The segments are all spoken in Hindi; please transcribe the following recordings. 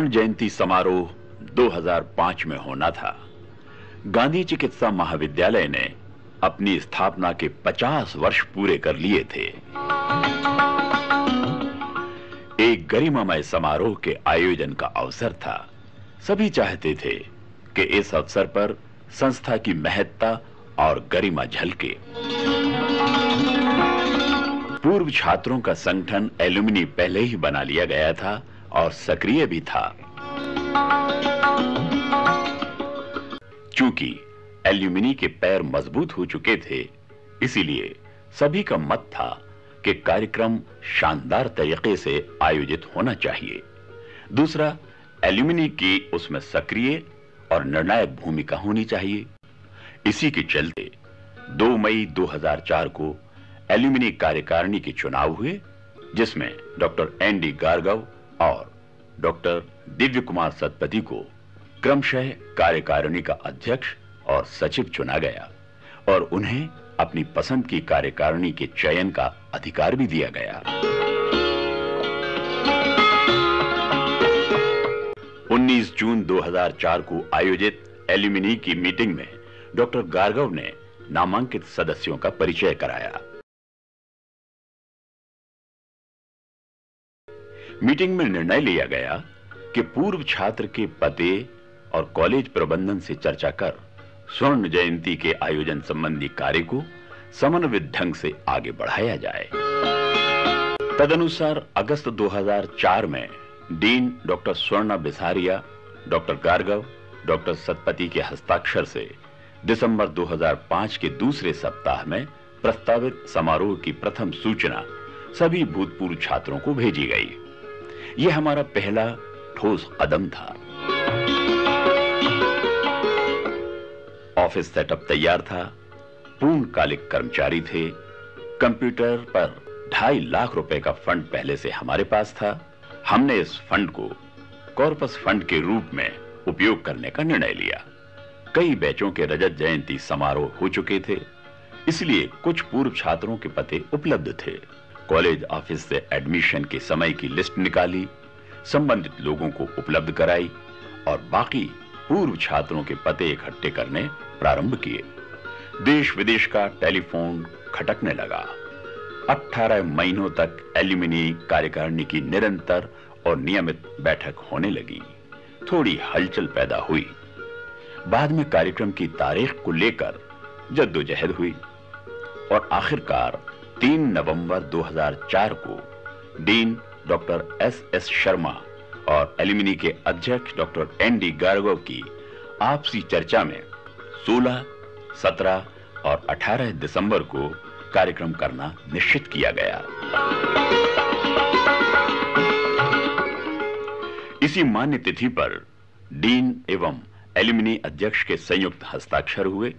स्वर्ण जयंती समारोह 2005 में होना था। गांधी चिकित्सा महाविद्यालय ने अपनी स्थापना के 50 वर्ष पूरे कर लिए थे। एक गरिमामय समारोह के आयोजन का अवसर था। सभी चाहते थे कि इस अवसर पर संस्था की महत्ता और गरिमा झलके। पूर्व छात्रों का संगठन एल्यूमिनी पहले ही बना लिया गया था और सक्रिय भी था। चूंकि एल्यूमिनी के पैर मजबूत हो चुके थे, इसीलिए सभी का मत था कि कार्यक्रम शानदार तरीके से आयोजित होना चाहिए। दूसरा, एल्यूमिनी की उसमें सक्रिय और निर्णायक भूमिका होनी चाहिए। इसी के चलते 2 मई 2004 को एल्यूमिनी कार्यकारिणी के चुनाव हुए, जिसमें डॉक्टर एनडी गारगव और डॉक्टर दिव्य कुमार सतपथी को क्रमशः कार्यकारिणी का अध्यक्ष और सचिव चुना गया और उन्हें अपनी पसंद की कार्यकारिणी के चयन का अधिकार भी दिया गया। 19 जून 2004 को आयोजित एल्यूमिनी की मीटिंग में डॉक्टर गारगव ने नामांकित सदस्यों का परिचय कराया। मीटिंग में निर्णय लिया गया कि पूर्व छात्र के पते और कॉलेज प्रबंधन से चर्चा कर स्वर्ण जयंती के आयोजन संबंधी कार्य को समन्वित ढंग से आगे बढ़ाया जाए। तदनुसार अगस्त 2004 में dean doctor Swarna Bisaria, doctor Gargav, doctor Satpathy के हस्ताक्षर से दिसंबर 2005 के दूसरे सप्ताह में प्रस्तावित समारोह की प्रथम सूचना सभी भूतपूर्व छात्रों को भेजी गई। यह हमारा पहला ठोस कदम था। ऑफिस सेटअप तैयार था, पूर्णकालिक कर्मचारी थे, कंप्यूटर पर 2.5 लाख रुपए का फंड पहले से हमारे पास था। हमने इस फंड को कॉर्पस फंड के रूप में उपयोग करने का निर्णय लिया। कई बैचों के रजत जयंती समारोह हो चुके थे, इसलिए कुछ पूर्व छात्रों के पते उपलब्ध थे। कॉलेज ऑफिस से एडमिशन के समय की लिस्ट निकाली, संबंधित लोगों को उपलब्ध कराई और बाकी पूर्व छात्रों के पते इकट्ठे करने प्रारंभ किए। देश विदेश का टेलीफोन खटकने लगा। 18 महीनों तक एल्यूमिनी कार्यकारिणी की निरंतर और नियमित बैठक होने लगी। थोड़ी हलचल पैदा हुई। बाद में कार्यक्रम की तारीख को लेकर जद्दोजहद हुई और आखिरकार 3 नवंबर 2004 को डीन डॉक्टर एस शर्मा और एल्यूमिनी के अध्यक्ष डॉक्टर एनडी गारगव की आपसी चर्चा में 16, 17 और 18 दिसंबर को कार्यक्रम करना निश्चित किया गया। इसी मान्य तिथि पर डीन एवं एल्यूमिनी अध्यक्ष के संयुक्त हस्ताक्षर हुए।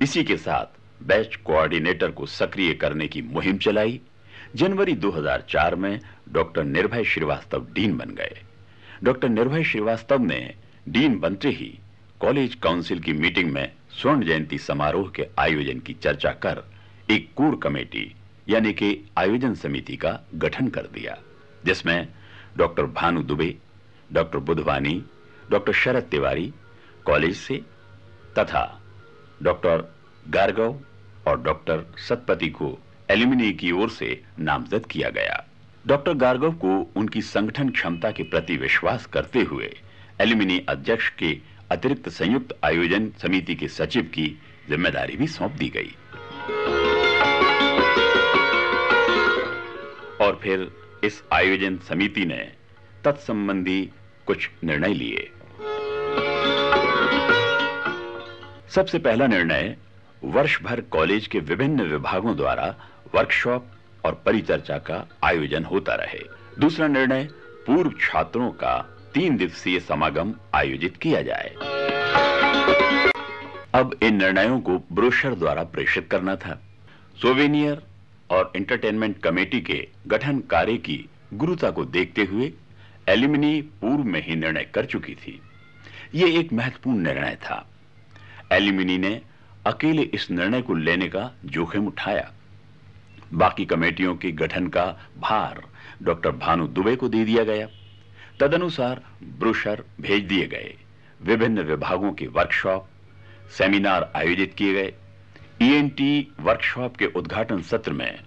इसी के साथ बैच कोऑर्डिनेटर को सक्रिय करने की मुहिम चलाई। जनवरी 2004 में डॉक्टर निर्भय श्रीवास्तव डीन बन गए। डॉक्टर निर्भय श्रीवास्तव ने डीन बनते ही कॉलेज काउंसिल की मीटिंग में स्वर्ण जयंती समारोह के आयोजन की चर्चा कर एक कोर कमेटी यानी कि आयोजन समिति का गठन कर दिया, जिसमें doctor Bhanu Dubey, doctor Budhwani, doctor Sharad Tiwari college से तथा डॉक्टर गारगव और डॉक्टर सतपथी को एल्यूमिनी की ओर से नामजद किया गया। डॉक्टर गारगव को उनकी संगठन क्षमता के प्रति विश्वास करते हुए एल्यूमिनी अध्यक्ष के अतिरिक्त संयुक्त आयोजन समिति के सचिव की जिम्मेदारी भी सौंप दी गई। और फिर इस आयोजन समिति ने तत्संबंधी कुछ निर्णय लिए। सबसे पहला निर्णय, वर्ष भर कॉलेज के विभिन्न विभागों द्वारा वर्कशॉप और परिचर्चा का आयोजन होता रहे। दूसरा निर्णय, पूर्व छात्रों का 3 दिवसीय समागम आयोजित किया जाए। अब इन निर्णयों को ब्रोशर द्वारा प्रेषित करना था। सोवेनियर और एंटरटेनमेंट कमेटी के गठन कार्य की गुरुता को देखते हुए एल्यूमिनी पूर्व में ही निर्णय कर चुकी थी। यह एक महत्वपूर्ण निर्णय था। एल्यूमिनी ने अकेले इस निर्णय को लेने का जोखिम उठाया। बाकी कमेटियों के गठन का भार डॉक्टर भानु दुबे को दे दिया गया। तदनुसार ब्रोशर भेज दिए गए। विभिन्न विभागों के वर्कशॉप, सेमिनार आयोजित किए गए। ईएनटी वर्कशॉप के उद्घाटन सत्र में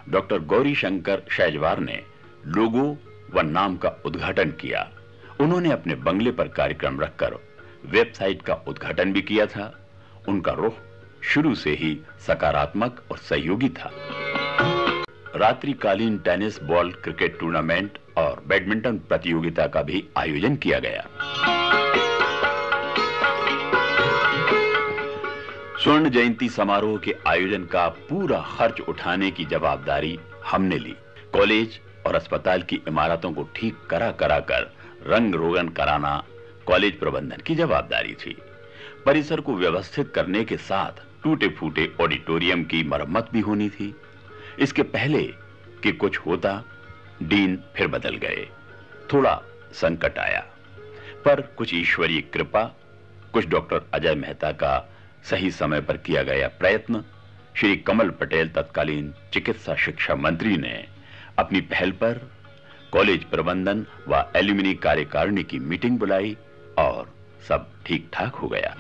डॉक्टर गौरी शंकर शैजवार ने लोगो व नाम का उद्घाटन किया। उन्होंने अपने बंगले पर कार्यक्रम रखकर वेबसाइट का उद्घाटन भी किया था। उनका रुख शुरू से ही सकारात्मक और सहयोगी था। रात्रिकालीन टेनिस बॉल क्रिकेट टूर्नामेंट और बैडमिंटन प्रतियोगिता का भी आयोजन किया गया। स्वर्ण जयंती समारोह के आयोजन का पूरा खर्च उठाने की जवाबदारी हमने ली। कॉलेज और अस्पताल की इमारतों को ठीक करा कर रंग रोगन कराना कॉलेज प्रबंधन की जवाबदारी थी। परिसर को व्यवस्थित करने के साथ टूटे फूटे ऑडिटोरियम की मरम्मत भी होनी थी। इसके पहले कि कुछ होता, डीन फिर बदल गए। थोड़ा संकट आया, पर कुछ ईश्वरीय कृपा, कुछ डॉक्टर अजय मेहता का सही समय पर किया गया प्रयत्न, श्री कमल पटेल तत्कालीन चिकित्सा शिक्षा मंत्री ने अपनी पहल पर कॉलेज प्रबंधन व एल्यूमिनी कार्यकारिणी की मीटिंग बुलाई और सब ठीक ठाक हो गया।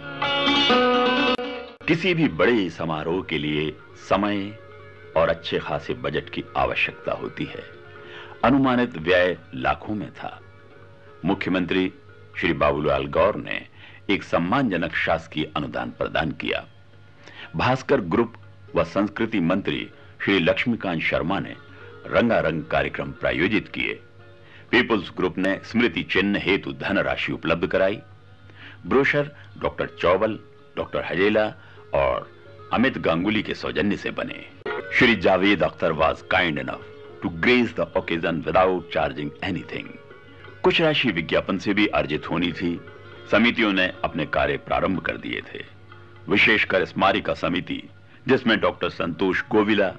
किसी भी बड़े समारोह के लिए समय और अच्छे खासे बजट की आवश्यकता होती है। अनुमानित व्यय लाखों में था। मुख्यमंत्री श्री बाबूलाल गौर ने एक सम्मानजनक शासकीय अनुदान प्रदान किया। भास्कर ग्रुप व संस्कृति मंत्री श्री लक्ष्मीकांत शर्मा ने रंगारंग कार्यक्रम प्रायोजित किए। पीपुल्स ग्रुप ने स्मृति चिन्ह हेतु धनराशि उपलब्ध कराई। Brochure doctor Chaubal, doctor Hajela और अमित गांगुली के सौजन्य से बने। Shri Javed Akhtar was kind enough to grace the occasion without charging anything. कुछ राशि विज्ञापन से भी अर्जित होनी थी। समितियों ने अपने कार्य प्रारंभ कर दिए थे, विशेषकर स्मारिका समिति, जिसमें doctor Santosh Govila,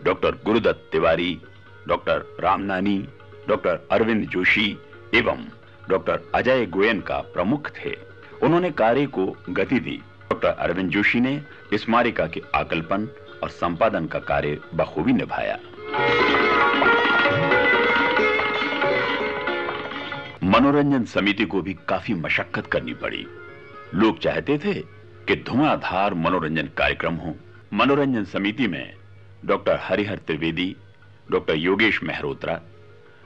doctor Gurudutt Tiwari, doctor Ramnani, doctor Arvind Joshi एवं डॉक्टर अजय गोयन का प्रमुख थे। उन्होंने कार्य को गति दी। डॉक्टर अरविंद जोशी ने स्मारिका के आकल्पन और संपादन का कार्य बखूबी निभाया। मनोरंजन समिति को भी काफी मशक्कत करनी पड़ी। लोग चाहते थे कि धुआंधार मनोरंजन कार्यक्रम हो। मनोरंजन समिति में doctor Harihar Trivedi, doctor Yogesh Mehrotra,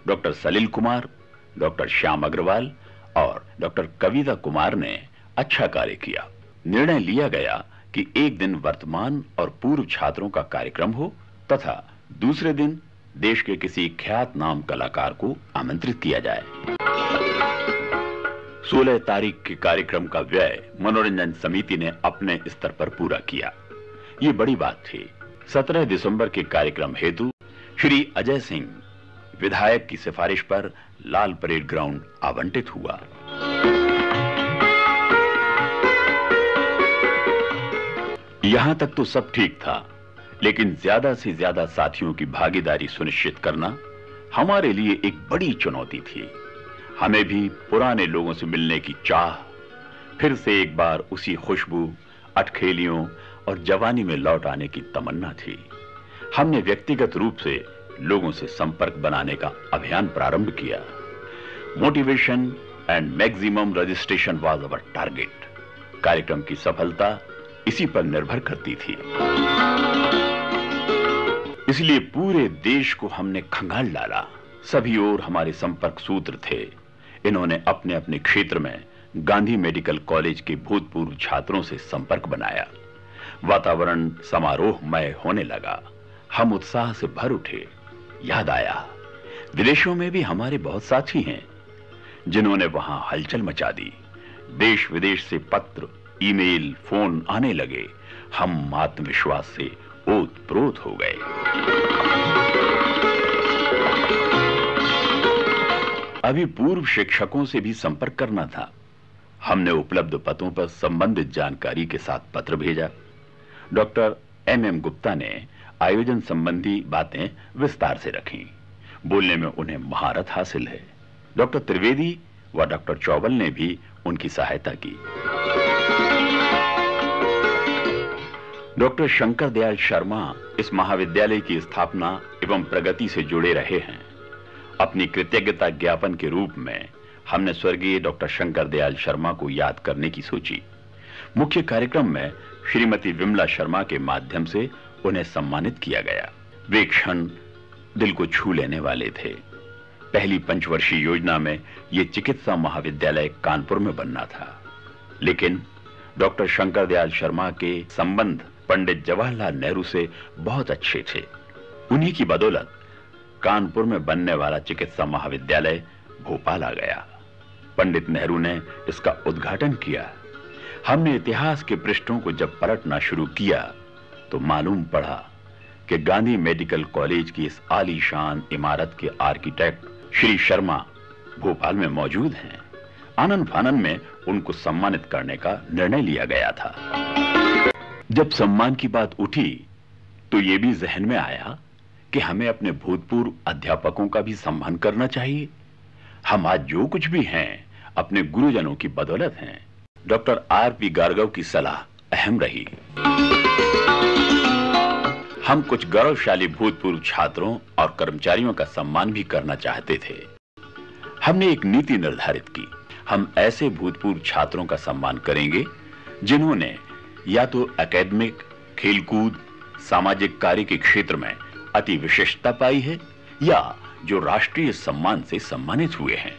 doctor Salil Kumar, doctor Shyam Agarwal और डॉक्टर कविता कुमार ने अच्छा कार्य किया। निर्णय लिया गया कि एक दिन वर्तमान और पूर्व छात्रों का कार्यक्रम हो तथा दूसरे दिन देश के किसी ख्यात नाम कलाकार को आमंत्रित किया जाए। 16 तारीख के कार्यक्रम का व्यय मनोरंजन समिति ने अपने स्तर पर पूरा किया। ये बड़ी बात थी। 17 दिसंबर के कार्यक्रम हेतु श्री अजय सिंह विधायक की सिफारिश पर लाल परेड ग्राउंड आवंटित हुआ। यहां तक तो सब ठीक था, लेकिन ज्यादा से ज्यादा साथियों की भागीदारी सुनिश्चित करना हमारे लिए एक बड़ी चुनौती थी। हमें भी पुराने लोगों से मिलने की चाह, फिर से एक बार उसी खुशबू, अटखेलियों और जवानी में लौट आने की तमन्ना थी। हमने व्यक्तिगत रूप से लोगों से संपर्क बनाने का अभियान प्रारंभ किया। Motivation and maximum registration was our target. कार्यक्रम की सफलता इसी पर निर्भर करती थी। इसलिए पूरे देश को हमने खंगाल डाला। सभी ओर हमारे संपर्क सूत्र थे। इन्होंने अपने अपने क्षेत्र में गांधी मेडिकल कॉलेज के भूतपूर्व छात्रों से संपर्क बनाया। वातावरण समारोहमय होने लगा। हम उत्साह से भर उठे। याद आया, विदेशों में भी हमारे बहुत साथी हैं जिन्होंने वहां हलचल मचा दी। देश विदेश से पत्र, ईमेल, फोन आने लगे। हम आत्मविश्वास से ओत-प्रोत हो गए। अभी पूर्व शिक्षकों से भी संपर्क करना था। हमने उपलब्ध पतों पर संबंधित जानकारी के साथ पत्र भेजा। डॉक्टर एम गुप्ता ने आयोजन संबंधी बातें विस्तार से रखी। बोलने में उन्हें महारत हासिल है। डॉक्टर त्रिवेदी व डॉक्टर चौबल ने भी उनकी सहायता की। डॉक्टर शंकर दयाल शर्मा इस महाविद्यालय की स्थापना एवं प्रगति से जुड़े रहे हैं। अपनी कृतज्ञता ज्ञापन के रूप में हमने स्वर्गीय डॉक्टर शंकर दयाल शर्मा को याद करने की सोची। मुख्य कार्यक्रम में श्रीमती विमला शर्मा के माध्यम से उन्हें सम्मानित किया गया। वे क्षण दिल को छू लेने वाले थे। पहली पंचवर्षीय योजना में यह चिकित्सा महाविद्यालय कानपुर में बनना था, लेकिन डॉक्टर शंकर दयाल शर्मा के संबंध पंडित जवाहरलाल नेहरू से बहुत अच्छे थे। उन्हीं की बदौलत कानपुर में बनने वाला चिकित्सा महाविद्यालय भोपाल आ गया। पंडित नेहरू ने इसका उद्घाटन किया। हमने इतिहास के पृष्ठों को जब पलटना शुरू किया तो मालूम पड़ा कि गांधी मेडिकल कॉलेज की इस आलीशान इमारत के आर्किटेक्ट श्री शर्मा भोपाल में मौजूद हैं। आनंद फानन में उनको सम्मानित करने का निर्णय लिया गया था। जब सम्मान की बात उठी तो यह भी जहन में आया कि हमें अपने भूतपूर्व अध्यापकों का भी सम्मान करना चाहिए। हम आज जो कुछ भी हैं अपने गुरुजनों की बदौलत हैं। Doctor RP. गार्गव की सलाह अहम रही। हम कुछ गौरवशाली भूतपूर्व छात्रों और कर्मचारियों का सम्मान भी करना चाहते थे। हमने एक नीति निर्धारित की। हम ऐसे भूतपूर्व छात्रों का सम्मान करेंगे जिन्होंने या तो एकेडमिक, खेलकूद, सामाजिक कार्य के क्षेत्र में अति विशिष्टता पाई है या जो राष्ट्रीय सम्मान से सम्मानित हुए हैं।